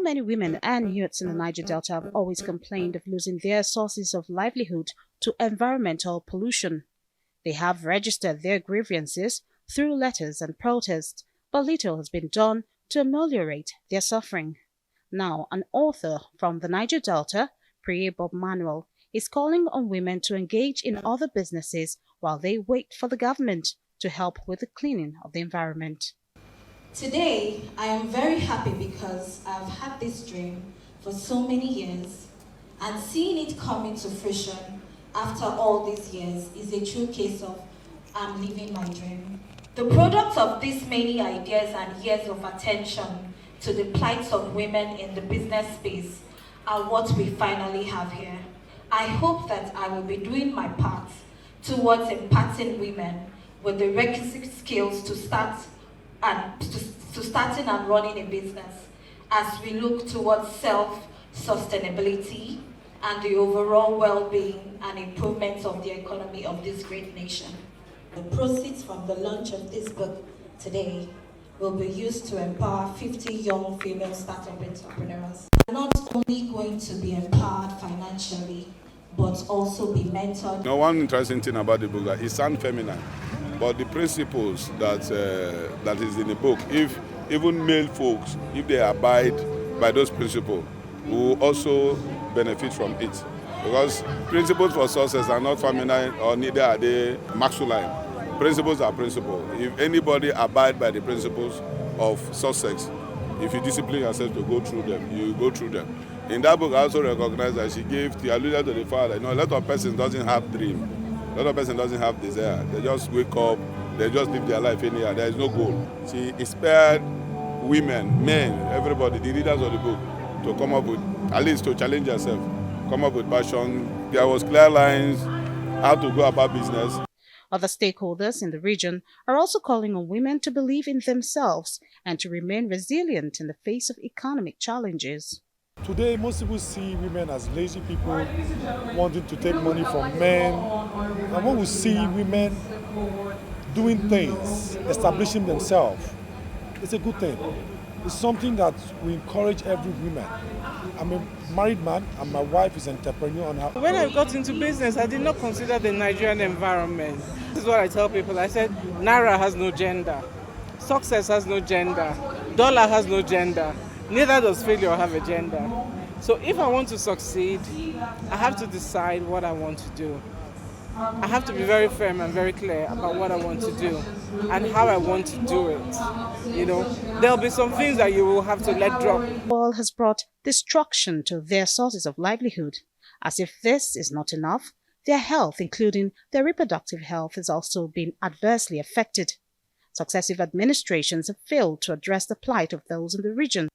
many women and youths in the Niger Delta have always complained of losing their sources of livelihood to environmental pollution. They have registered their grievances through letters and protests, but little has been done to ameliorate their suffering. Now, an author from the Niger Delta, Priye Bob Manuel, is calling on women to engage in other businesses while they wait for the government to help with the cleaning of the environment. Today, I am very happy because I've had this dream for so many years, and seeing it come into fruition after all these years is a true case of I'm living my dream. The product of these many ideas and years of attention to the plights of women in the business space are what we finally have here. I hope that I will be doing my part towards imparting women with the requisite skills to starting and running a business as we look towards self-sustainability and the overall well-being and improvement of the economy of this great nation. The proceeds from the launch of this book today will be used to empower 50 young female startup entrepreneurs. They're not only going to be empowered financially, but also be mentored. One interesting thing about the book is sound feminine, but the principles that is in the book, if even male folks, if they abide by those principles, will also benefit from it. Because principles for success are not feminine or neither are they masculine. Principles are principles. If anybody abide by the principles of success, if you discipline yourself to go through them, you go through them. In that book, I also recognize that she alluded to the fact that a lot of persons doesn't have dream, a lot of persons doesn't have desire. They just wake up, they just live their life anyhow. There is no goal. She inspired women, men, everybody, the readers of the book, to come up with, at least to challenge yourself, come up with passion. There was clear lines how to go about business. Other stakeholders in the region are also calling on women to believe in themselves and to remain resilient in the face of economic challenges. Today, most people see women as lazy people wanting to take money from men. And when we see women doing things, establishing themselves, it's a good thing. It's something that we encourage every woman. I'm a married man and my wife is an entrepreneur on her own. When I got into business, I did not consider the Nigerian environment. This is what I tell people. I said, Naira has no gender. Success has no gender. Dollar has no gender. Neither does failure have a gender. So if I want to succeed, I have to decide what I want to do. I have to be very firm and very clear about what I want to do and how I want to do it. There'll be some things that you will have to let drop. Oil has brought destruction to their sources of livelihood. As if this is not enough, their health, including their reproductive health, has also been adversely affected. Successive administrations have failed to address the plight of those in the region.